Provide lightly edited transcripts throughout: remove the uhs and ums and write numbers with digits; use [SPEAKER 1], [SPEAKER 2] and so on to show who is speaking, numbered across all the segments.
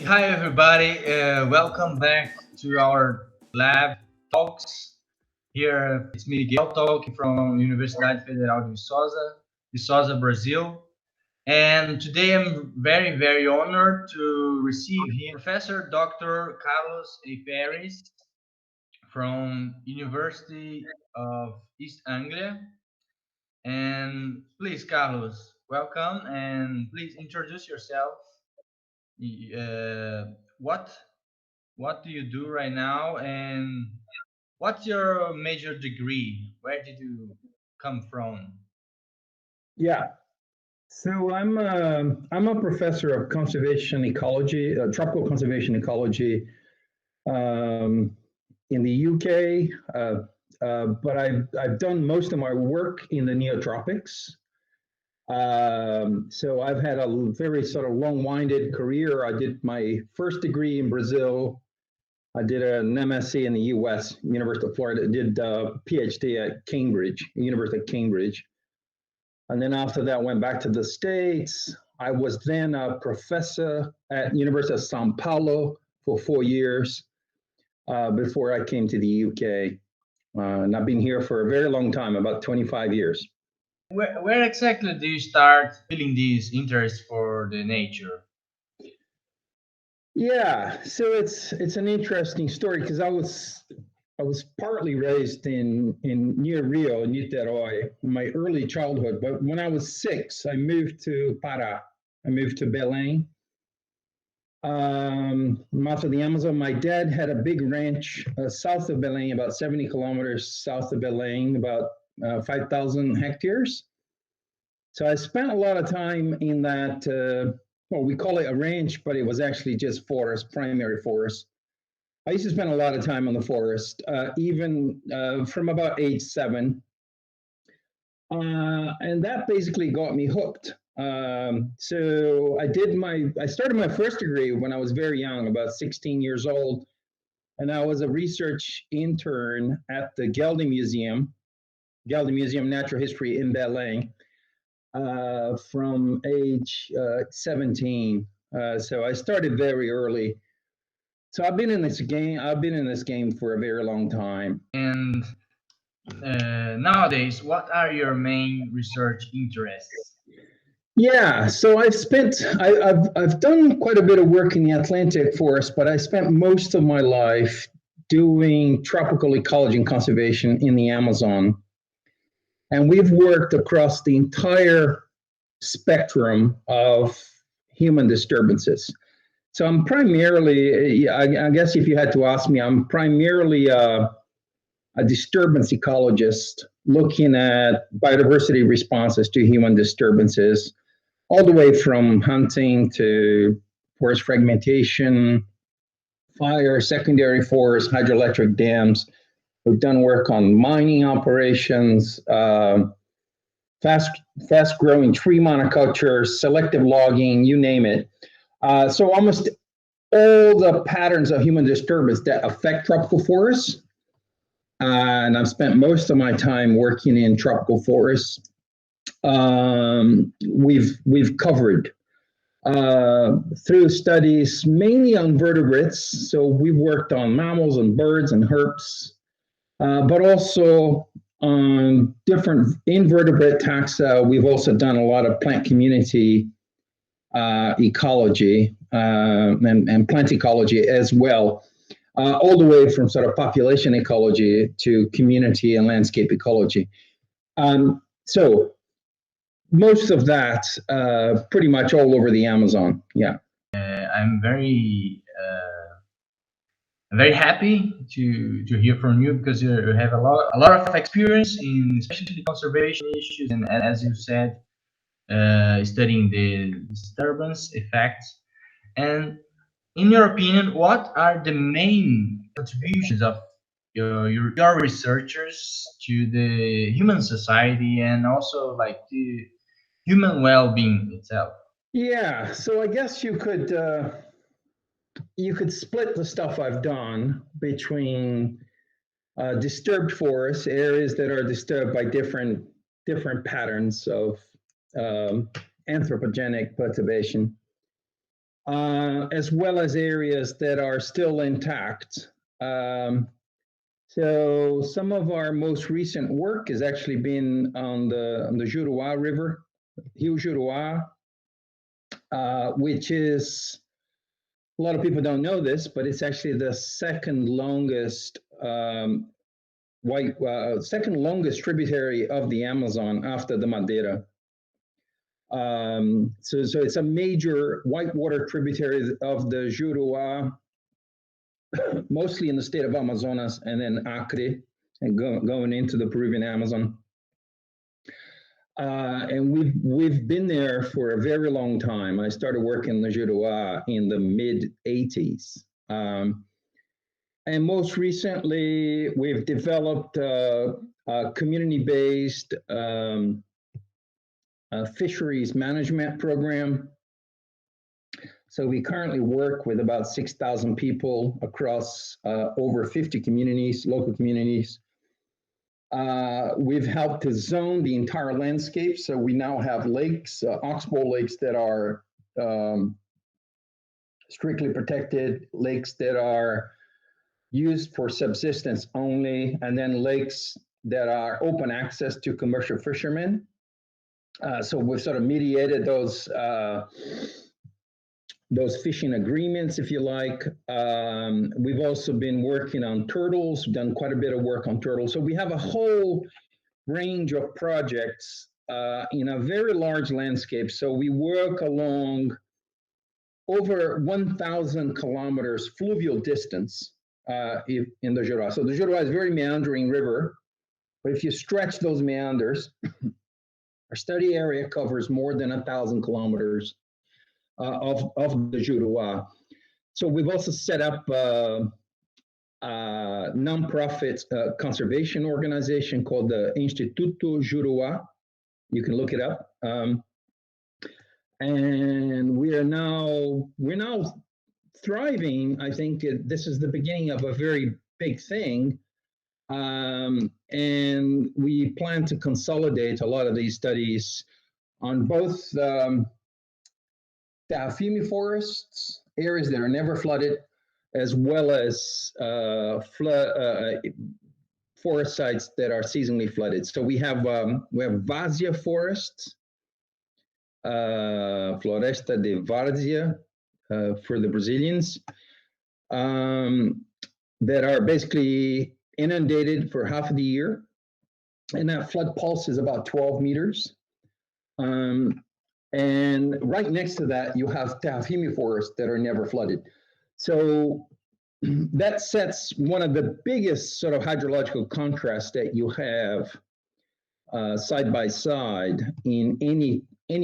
[SPEAKER 1] Hi, everybody. Welcome back to our lab talks. Here it's Miguel talking from Universidade Federal de Viçosa, Brazil. And today I'm very, very honored to receive here Professor Dr. Carlos A. Paris from University of East Anglia. And please, Carlos, welcome and please introduce yourself. Uh, what what do you do right now, and what's your major degree? Where did you come from?
[SPEAKER 2] Yeah, so I'm a professor of conservation ecology, tropical conservation ecology, um, in the UK. But I've done most of my work in the neotropics. So I've had a very sort of long-winded career. I did my first degree in Brazil. I did an MSc in the US, University of Florida. I did a PhD at Cambridge, University of Cambridge. And then after that, went back to the States. I was then a professor at University of Sao Paulo for 4 years before I came to the UK. And I've been here for a very long time, about 25 years.
[SPEAKER 1] Where exactly do you start feeling this interest for the nature?
[SPEAKER 2] Yeah, so it's an interesting story because I was partly raised in near Rio, Niterói, my early childhood. But when I was 6, I moved to Pará. I moved to Belém, north of the Amazon. My dad had a big ranch south of Belém, about 70 kilometers south of Belém, about 5,000 hectares. So I spent a lot of time in that. Well, we call it a ranch, but it was actually just forest, primary forest. I used to spend a lot of time in the forest, even from about age 7. And that basically got me hooked. So I started my first degree when I was very young, about 16 years old. And I was a research intern at the Geldi Museum Natural History in Belém, from age 17. So I started very early. So I've been in this game for a very long time.
[SPEAKER 1] And nowadays, what are your main research interests?
[SPEAKER 2] Yeah, so I've done quite a bit of work in the Atlantic forest, but I spent most of my life doing tropical ecology and conservation in the Amazon. And we've worked across the entire spectrum of human disturbances. So I'm primarily, I guess if you had to ask me, I'm primarily a disturbance ecologist looking at biodiversity responses to human disturbances, all the way from hunting to forest fragmentation, fire, secondary forest, hydroelectric dams. We've done work on mining operations, fast growing tree monoculture, selective logging, you name it. So almost all the patterns of human disturbance that affect tropical forests. And I've spent most of my time working in tropical forests. We've covered through studies mainly on vertebrates. So we've worked on mammals and birds and herps, but also on different invertebrate taxa. We've also done a lot of plant community ecology and plant ecology as well, all the way from sort of population ecology to community and landscape ecology. So most of that pretty much all over the Amazon. Yeah.
[SPEAKER 1] I'm very happy to hear from you because you have a lot of experience in especially conservation issues, and as you said, studying the disturbance effects. And in your opinion, what are the main contributions of your researchers to the human society and also like the human well-being itself?
[SPEAKER 2] Yeah, so I guess you could split the stuff I've done between disturbed forests, areas that are disturbed by different patterns of anthropogenic perturbation, as well as areas that are still intact. So some of our most recent work has actually been on the Juruá River, Rio Juruá, which is, a lot of people don't know this, but it's actually the second longest second longest tributary of the Amazon after the Madeira. So it's a major whitewater tributary of the Juruá, mostly in the state of Amazonas, and then Acre, and going into the Peruvian Amazon. And we've been there for a very long time. I started working in the Juruá in the mid-'80s. And most recently, we've developed a community-based fisheries management program. So we currently work with about 6,000 people across over 50 communities, local communities. We've helped to zone the entire landscape. So we now have lakes, oxbow lakes that are strictly protected, lakes that are used for subsistence only, and then lakes that are open access to commercial fishermen. So we've sort of mediated those fishing agreements, if you like. We've also been working on turtles, done quite a bit of work on turtles. So we have a whole range of projects in a very large landscape. So we work along over 1,000 kilometers fluvial distance in the Juruá. So the Juruá is a very meandering river, but if you stretch those meanders, our study area covers more than 1,000 kilometers of the Juruá. So we've also set up a nonprofit conservation organization called the Instituto Juruá. You can look it up. And we're now thriving. I think this is the beginning of a very big thing. And we plan to consolidate a lot of these studies on both Taafimi forests, areas that are never flooded, as well as forest sites that are seasonally flooded. So we have várzea forests, Floresta de Várzea for the Brazilians, that are basically inundated for half of the year. And that flood pulse is about 12 meters. And right next to that, you have Taafimi forests that are never flooded. So that sets one of the biggest sort of hydrological contrasts that you have side by side in any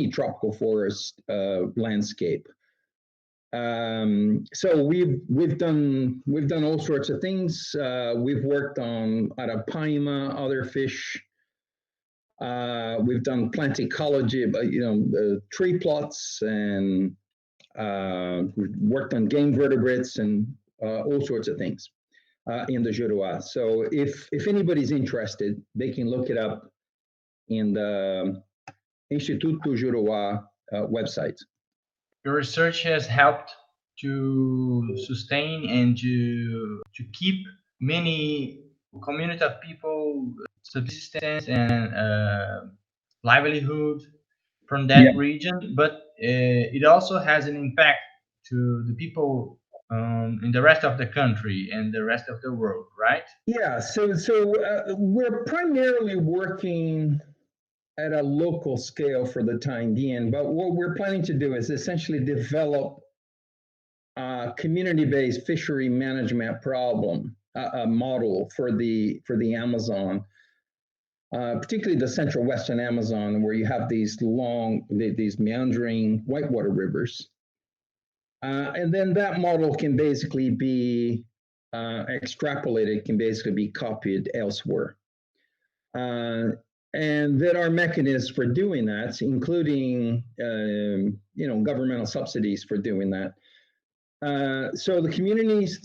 [SPEAKER 2] tropical forest landscape. So we've done all sorts of things. We've worked on arapaima, other fish. We've done plant ecology, tree plots, and we've worked on game vertebrates and all sorts of things in the Juruá. So if anybody's interested, they can look it up in the Instituto Juruá website.
[SPEAKER 1] Your research has helped to sustain and to keep many community of people subsistence and livelihood from that region, but it also has an impact to the people in the rest of the country and the rest of the world, right?
[SPEAKER 2] Yeah, so we're primarily working at a local scale for the time being, but what we're planning to do is essentially develop a community-based fishery management model for the Amazon, particularly the central western Amazon, where you have these meandering whitewater rivers. And then that model can basically be extrapolated, can basically be copied elsewhere. And there are mechanisms for doing that, including governmental subsidies for doing that. So the communities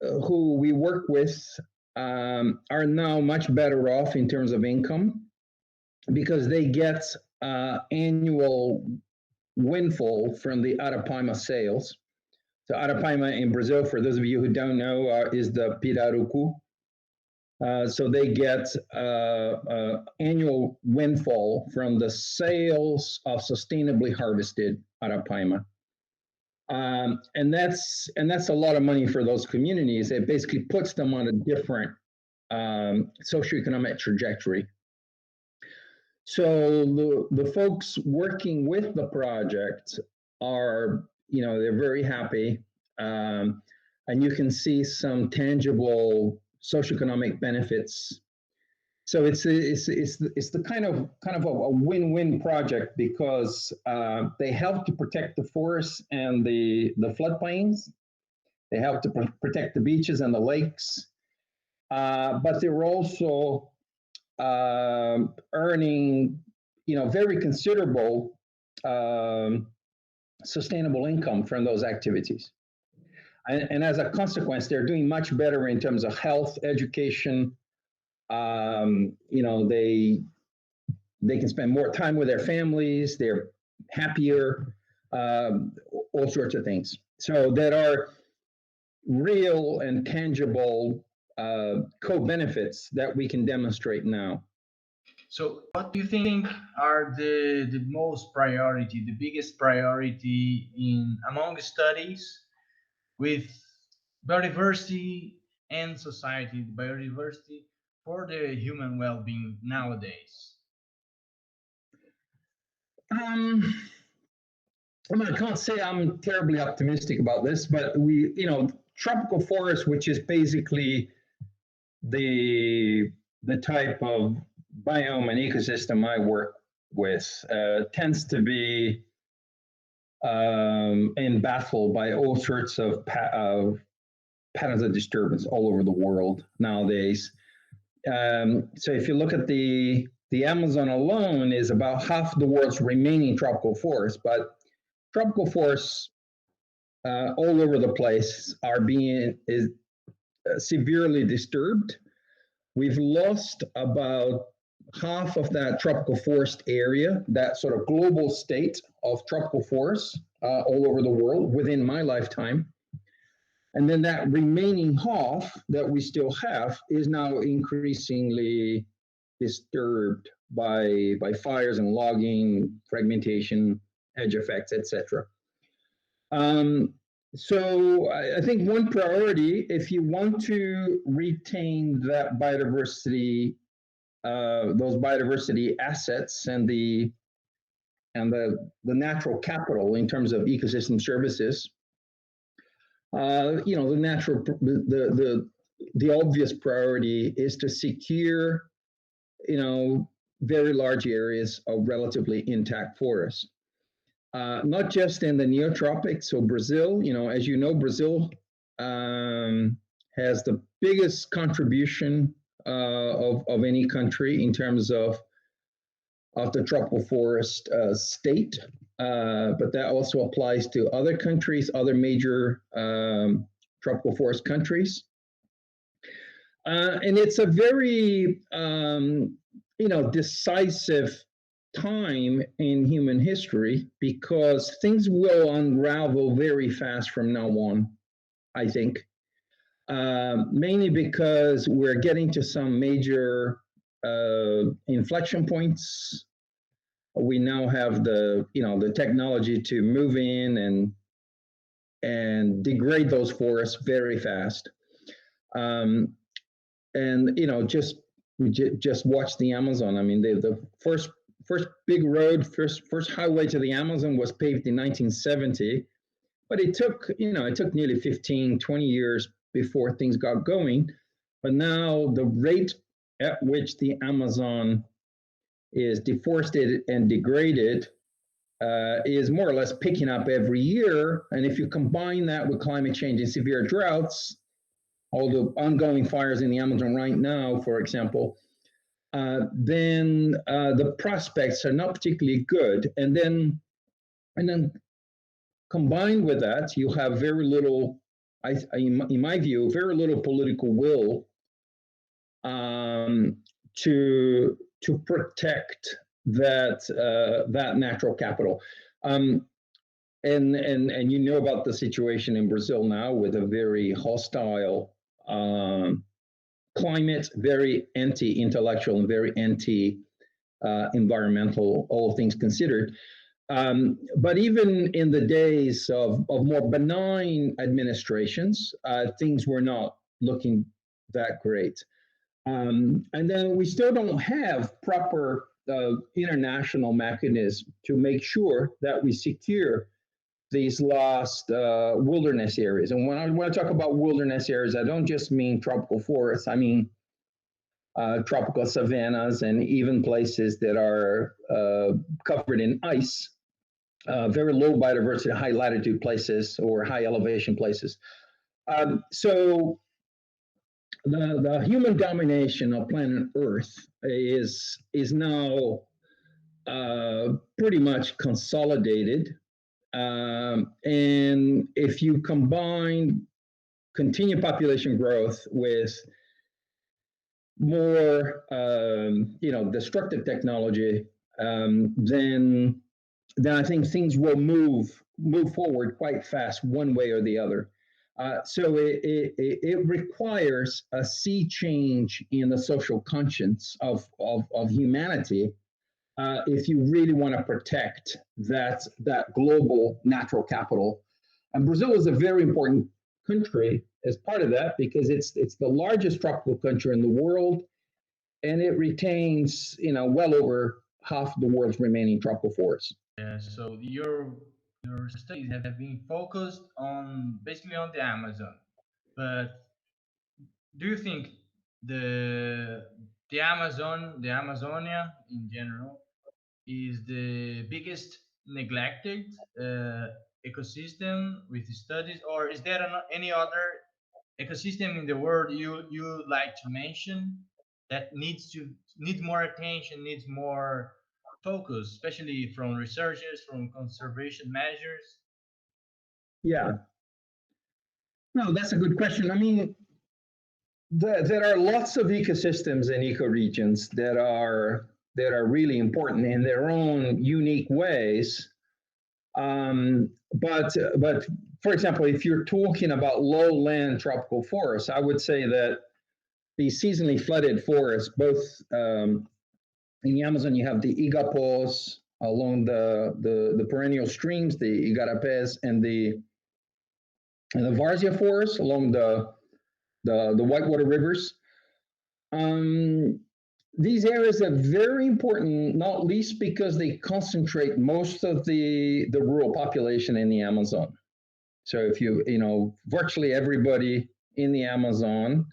[SPEAKER 2] who we work with are now much better off in terms of income because they get annual windfall from the Arapaima sales. So Arapaima in Brazil, for those of you who don't know, is the pirarucu. So they get annual windfall from the sales of sustainably harvested Arapaima. And that's a lot of money for those communities. It basically puts them on a different socioeconomic trajectory. So the folks working with the project are, they're very happy, and you can see some tangible socioeconomic benefits. So it's the kind of a win-win project, because they help to protect the forests and the floodplains. They help to protect the beaches and the lakes, but they're also earning, very considerable sustainable income from those activities. And as a consequence, they're doing much better in terms of health, education. They can spend more time with their families. They're happier, all sorts of things. So there are real and tangible co-benefits that we can demonstrate now.
[SPEAKER 1] So what do you think are the most priority, the biggest priority among studies with biodiversity and society, biodiversity for the human well-being nowadays?
[SPEAKER 2] I can't say I'm terribly optimistic about this, but tropical forest, which is basically the type of biome and ecosystem I work with, tends to be baffled by all sorts of patterns of disturbance all over the world nowadays. So if you look at the Amazon alone is about half the world's remaining tropical forest, but tropical forests all over the place are being severely disturbed. We've lost about half of that tropical forest area, that sort of global state of tropical forests all over the world within my lifetime. And then that remaining half that we still have is now increasingly disturbed by fires and logging, fragmentation, edge effects, etc. So I think one priority, if you want to retain that biodiversity, those biodiversity assets and the natural capital in terms of ecosystem services, the obvious priority is to secure, very large areas of relatively intact forests. Not just in the neotropics. So Brazil, as you know, Brazil has the biggest contribution of any country in terms of the tropical forest state, but that also applies to other countries, other major tropical forest countries. And it's a very, decisive time in human history, because things will unravel very fast from now on, I think. Mainly because we're getting to some major inflection points. We now have the technology to move in and degrade those forests very fast. And just watch the Amazon. I mean, the first big road, first highway to the Amazon was paved in 1970, but it took nearly 15, 20 years before things got going. But now the rate at which the Amazon is deforested and degraded is more or less picking up every year. And if you combine that with climate change and severe droughts, all the ongoing fires in the Amazon right now, for example, then the prospects are not particularly good. And then combined with that, you have very little, in my view, very little political will to protect that natural capital. And you know about the situation in Brazil now with a very hostile climate, very anti-intellectual and very anti-environmental, all things considered. But even in the days of more benign administrations, things were not looking that great. And then we still don't have proper international mechanism to make sure that we secure these lost wilderness areas. And when I talk about wilderness areas, I don't just mean tropical forests. I mean tropical savannas and even places that are covered in ice, very low biodiversity, high latitude places or high elevation places. So the human domination of planet Earth is now pretty much consolidated. And if you combine continued population growth with more, destructive technology, then I think things will move forward quite fast, one way or the other. So it requires a sea change in the social conscience of humanity. If you really want to protect that global natural capital. And Brazil is a very important country as part of that because it's the largest tropical country in the world, and it retains well over half the world's remaining tropical forests.
[SPEAKER 1] Yeah, so your studies have been focused on basically on the Amazon, but do you think the Amazonia in general is the biggest neglected ecosystem with studies, or is there any other ecosystem in the world you like to mention that needs more attention, needs more focus, especially from researchers, from conservation measures?
[SPEAKER 2] Yeah, no, that's a good question. I mean, there are lots of ecosystems and ecoregions that are really important in their own unique ways. But for example, if you're talking about lowland tropical forests, I would say that the seasonally flooded forests, both in the Amazon, you have the igapós along the perennial streams, the igarapés, and the várzea forests along the whitewater rivers. These areas are very important, not least because they concentrate most of the rural population in the Amazon. So if virtually everybody in the Amazon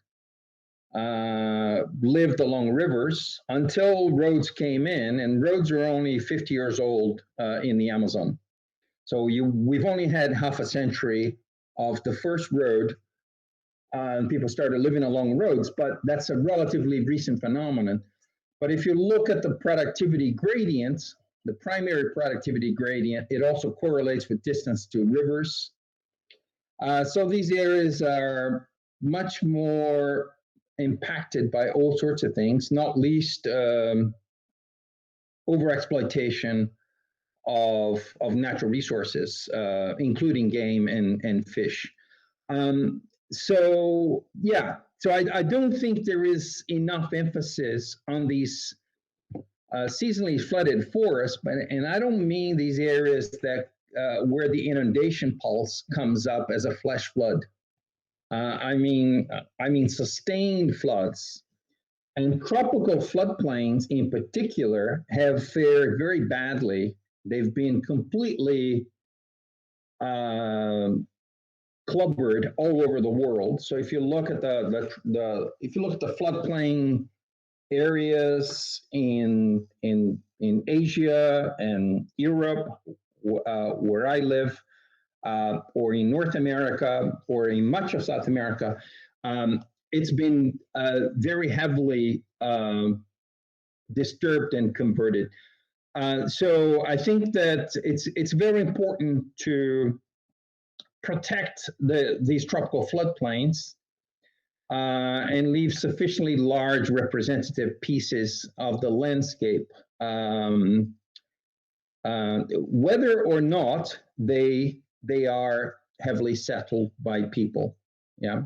[SPEAKER 2] lived along rivers until roads came in, and roads are only 50 years old in the Amazon. So we've only had half a century of the first road, and people started living along roads, but that's a relatively recent phenomenon. But if you look at the productivity gradient, the primary productivity gradient, it also correlates with distance to rivers. So these areas are much more impacted by all sorts of things, not least overexploitation of natural resources, including game and fish. So I don't think there is enough emphasis on these seasonally flooded forests, and I don't mean these areas that where the inundation pulse comes up as a flash flood. I mean sustained floods. And tropical floodplains in particular have fared very badly. They've been completely clubbered all over the world. So if you look at the floodplain areas in Asia and Europe, where I live, or in North America, or in much of South America, it's been very heavily disturbed and converted. So I think that it's very important to protect these tropical floodplains and leave sufficiently large representative pieces of the landscape whether or not they are heavily settled by people. Yeah.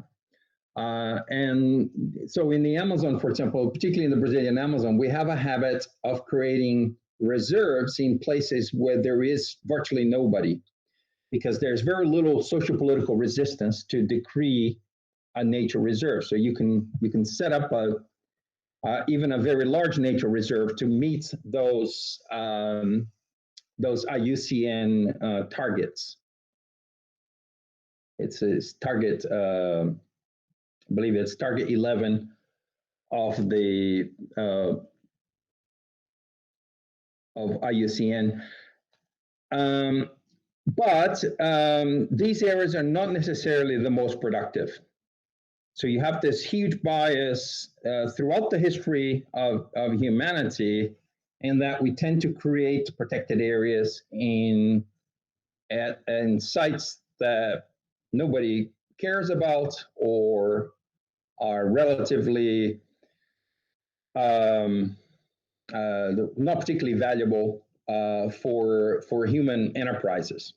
[SPEAKER 2] And so in the Amazon, for example, particularly in the Brazilian Amazon, we have a habit of creating reserves in places where there is virtually nobody, because there's very little socio-political resistance to decree a nature reserve. So you can set up even a very large nature reserve to meet those IUCN targets. It's target, I believe it's target 11 of the of IUCN. But these areas are not necessarily the most productive. So you have this huge bias throughout the history of humanity, in that we tend to create protected areas in sites that nobody cares about or are relatively not particularly valuable for human enterprises.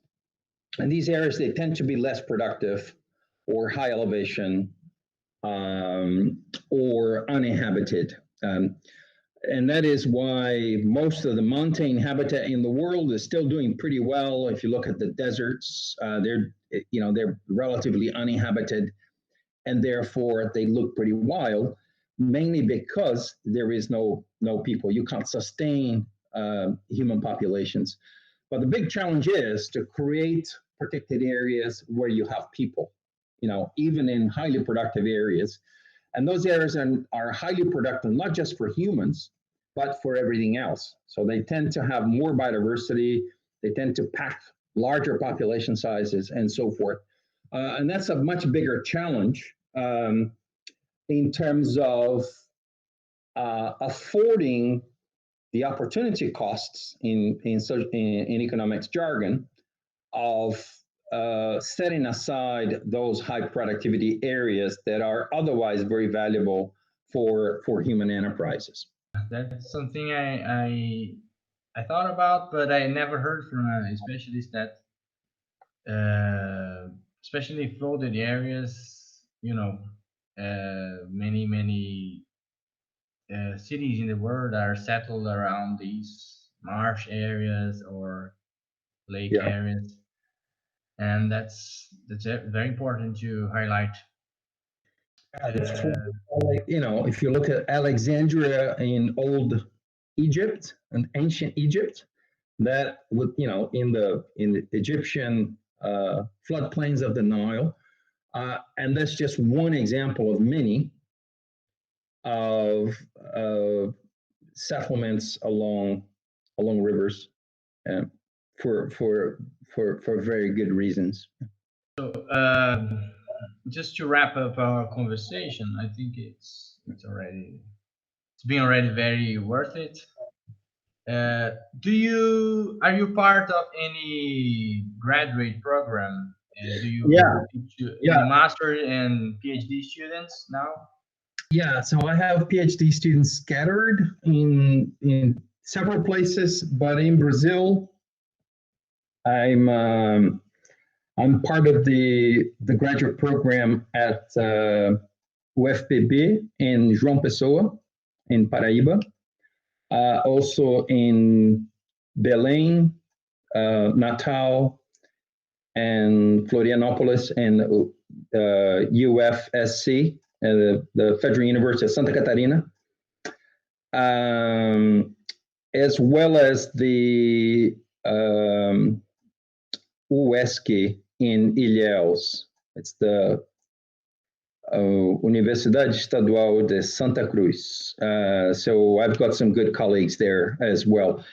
[SPEAKER 2] And these areas, they tend to be less productive or high elevation or uninhabited. And that is why most of the montane habitat in the world is still doing pretty well. If you look at the deserts, they're relatively uninhabited, and therefore they look pretty wild, mainly because there is no people. You can't sustain human populations. But the big challenge is to create protected areas where you have people, even in highly productive areas. And those areas are highly productive, not just for humans, but for everything else. So they tend to have more biodiversity, they tend to pack larger population sizes, and so forth. And that's a much bigger challenge in terms of affording the opportunity costs in economics jargon of setting aside those high productivity areas that are otherwise very valuable for human enterprises.
[SPEAKER 1] That's something I thought about, but I never heard from a specialist that especially flooded areas, many cities in the world are settled around these marsh areas or lake areas, and that's very important to highlight.
[SPEAKER 2] If you look at Alexandria in old Egypt and ancient Egypt, that would, in the Egyptian floodplains of the Nile, and that's just one example of many of settlements along rivers, for very good reasons.
[SPEAKER 1] So just to wrap up our conversation, I think it's been already very worth it. Are you part of any graduate program? Do you teach any master and PhD students now?
[SPEAKER 2] Yeah, so I have PhD students scattered in several places, but in Brazil, I'm part of the graduate program at UFPB in João Pessoa, in Paraíba. Also in Belém, Natal, and Florianópolis, and UFSC, the Federal University of Santa Catarina, as well as the UESC in Ilhéus. It's the Universidade Estadual de Santa Cruz. So I've got some good colleagues there as well.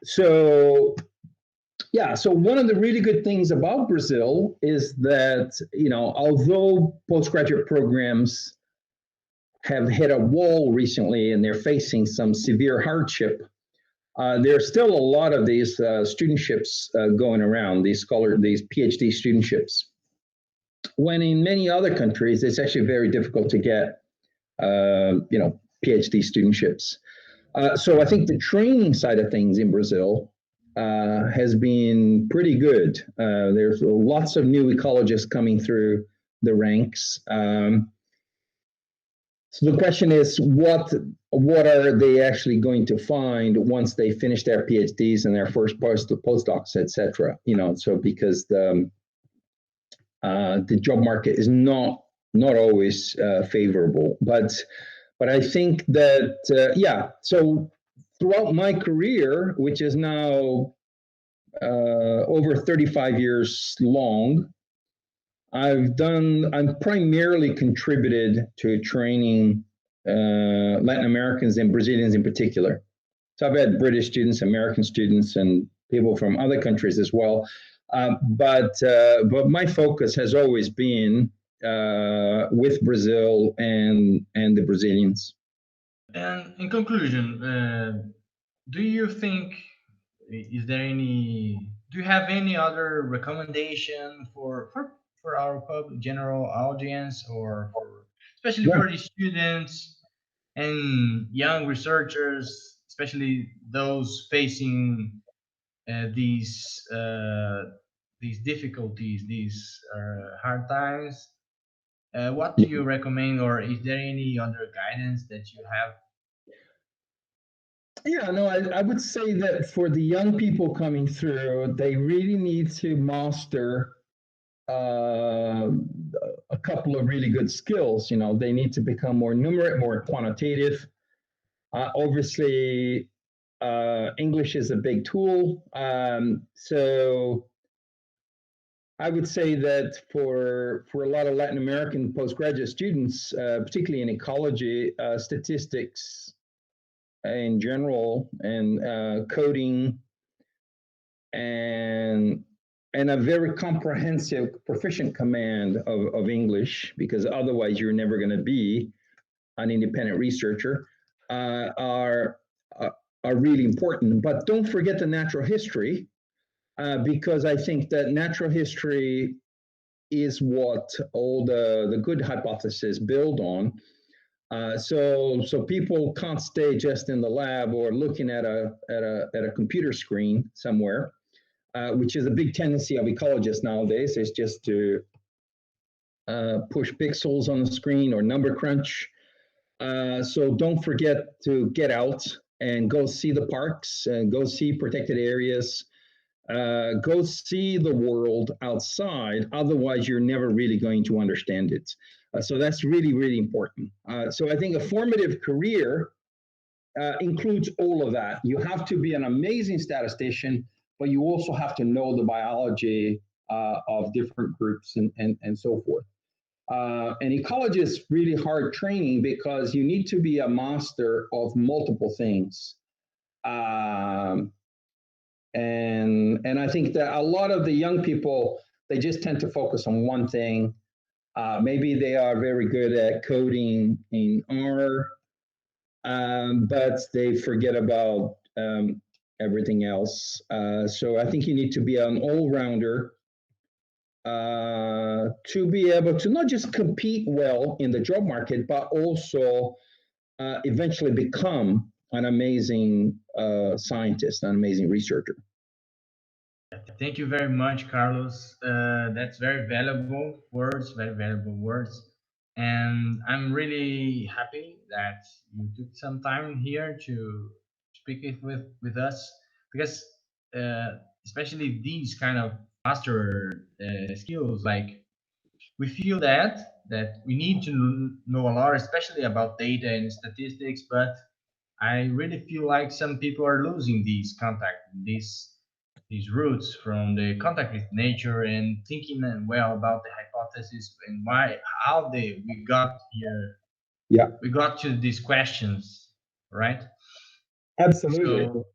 [SPEAKER 2] So one of the really good things about Brazil is that, although postgraduate programs have hit a wall recently and they're facing some severe hardship, there's still a lot of these studentships going around, these PhD studentships. When in many other countries, it's actually very difficult to get, PhD studentships. So I think the training side of things in Brazil has been pretty good. There's lots of new ecologists coming through the ranks. So the question is, what are they actually going to find once they finish their PhDs and their first postdocs, etc. So because the job market is not always favorable, but I think that So throughout my career, which is now over 35 years long, I'm primarily contributed to training Latin Americans and Brazilians in particular. So I've had British students, American students, and people from other countries as well. But my focus has always been with Brazil and the Brazilians.
[SPEAKER 1] And in conclusion, do you have any other recommendation for our public general audience, or especially for the students and young researchers, especially those facing these difficulties, these hard times? What do you recommend, or is there any other guidance that you have?
[SPEAKER 2] Yeah, no, I would say that for the young people coming through, they really need to master a couple of really good skills. They need to become more numerate, more quantitative. Obviously, English is a big tool. So I would say that for a lot of Latin American postgraduate students, particularly in ecology, statistics in general, and coding, and a very comprehensive, proficient command of English, because otherwise you're never going to be an independent researcher, are really important. But don't forget the natural history, because I think that natural history is what all the good hypotheses build on. So people can't stay just in the lab or looking at a computer screen somewhere, which is a big tendency of ecologists nowadays, is just to push pixels on the screen or number crunch. So don't forget to get out and go see the parks and go see protected areas. Go see the world outside. Otherwise, you're never really going to understand it. So that's really, really important. So I think a formative career includes all of that. You have to be an amazing statistician, but you also have to know the biology of different groups and so forth. And ecology is really hard training because you need to be a master of multiple things. And I think that a lot of the young people, they just tend to focus on one thing. Maybe they are very good at coding in R, but they forget about everything else. So I think you need to be an all-rounder to be able to not just compete well in the job market, but also eventually become an amazing scientist, an amazing researcher.
[SPEAKER 1] Thank you very much, Carlos. That's very valuable words, And I'm really happy that you took some time here to speak it with us, because especially these kind of master skills, like we feel that we need to know a lot, especially about data and statistics, but I really feel like some people are losing these roots from the contact with nature, and thinking well about the hypothesis and how we got here.
[SPEAKER 2] Yeah,
[SPEAKER 1] We got to these questions, right?
[SPEAKER 2] absolutely.
[SPEAKER 1] So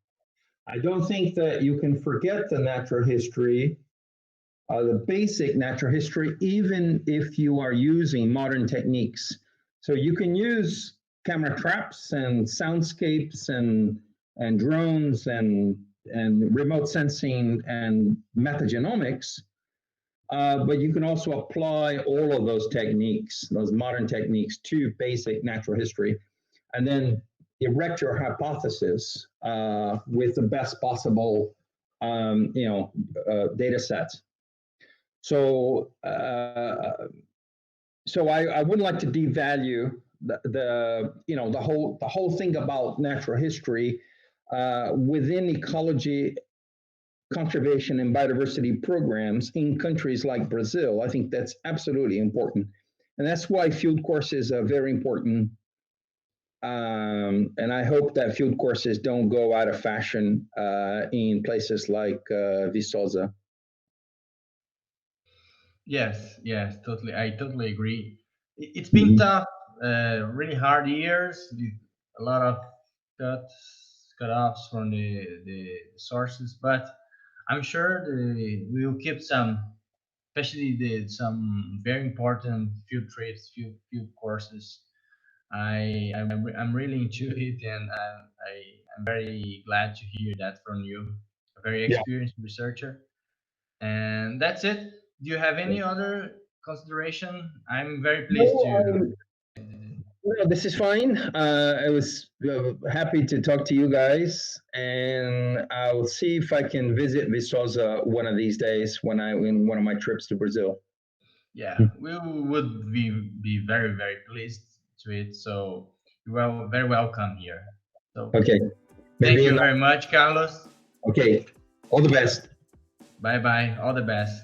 [SPEAKER 2] I don't think that you can forget the natural history, the basic natural history, even if you are using modern techniques. So you can use camera traps and soundscapes and drones and remote sensing and metagenomics, but you can also apply all of those techniques, those modern techniques, to basic natural history, and then erect your hypothesis with the best possible data sets. So, I wouldn't like to devalue the whole thing about natural history within ecology, conservation, and biodiversity programs in countries like Brazil. I think that's absolutely important, and that's why field courses are very important. And I hope that field courses don't go out of fashion in places like Viçosa.
[SPEAKER 1] Yes, totally. I totally agree. It's been tough, really hard years with a lot of cut-offs from the sources, but I'm sure we will keep some, especially some very important field trips, field courses. I'm really into it, and I'm very glad to hear that from you, a very
[SPEAKER 2] Yeah.
[SPEAKER 1] experienced researcher. And that's it. Do you have any other consideration? I'm very pleased to.
[SPEAKER 2] No, this is fine. I was happy to talk to you guys, and I'll see if I can visit Viçosa one of these days when in one of my trips to Brazil.
[SPEAKER 1] Yeah, we would be very very pleased to it. So you are very welcome here. So
[SPEAKER 2] Okay.
[SPEAKER 1] thank
[SPEAKER 2] Maybe
[SPEAKER 1] you very much, Carlos.
[SPEAKER 2] Okay. All the best.
[SPEAKER 1] Bye bye. All the best.